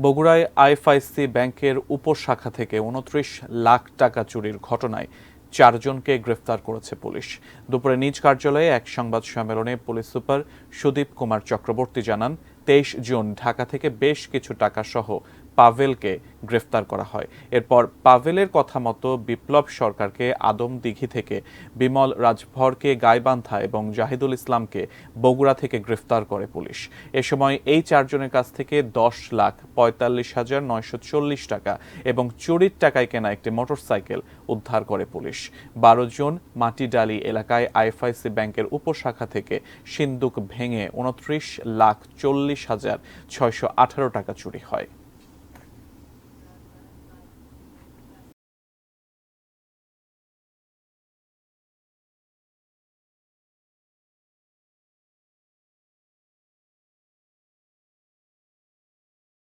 বগুড়ায় আইএফআইসি ব্যাংকের উপশাখা থেকে ২৯ লাখ টাকা চুরির ঘটনায় ৪ জনকে গ্রেফতার করেছে পুলিশ। দুপুরে নিজ কার্যালয়ে এক সংবাদ সম্মেলনে পুলিশ সুপার সুদীপ কুমার চক্রবর্তী জানান, ২৩ জুন ঢাকা থেকে বেশ কিছু টাকা সহ পাভেলকে গ্রেফতার করা হয়। এরপর পাভেলের কথা মতো বিপ্লব সরকারকে আদমদিঘি থেকে, বিমল রাজভরকে গাইবান্ধা এবং জাহিদুল ইসলামকে বগুড়া থেকে গ্রেফতার করে পুলিশ। এ সময় এই ৪ জনের কাছ থেকে ১০,৪৫,৯৪০ টাকা এবং চুরির টাকায় কেনা একটি মোটরসাইকেল উদ্ধার করে পুলিশ। ১২ জুন মাটিডালি এলাকায় আইএফআইসি ব্যাংকের উপশাখা থেকে সিন্দুক ভেঙে ২৯,৪০,৬১৮ টাকা চুরি হয়।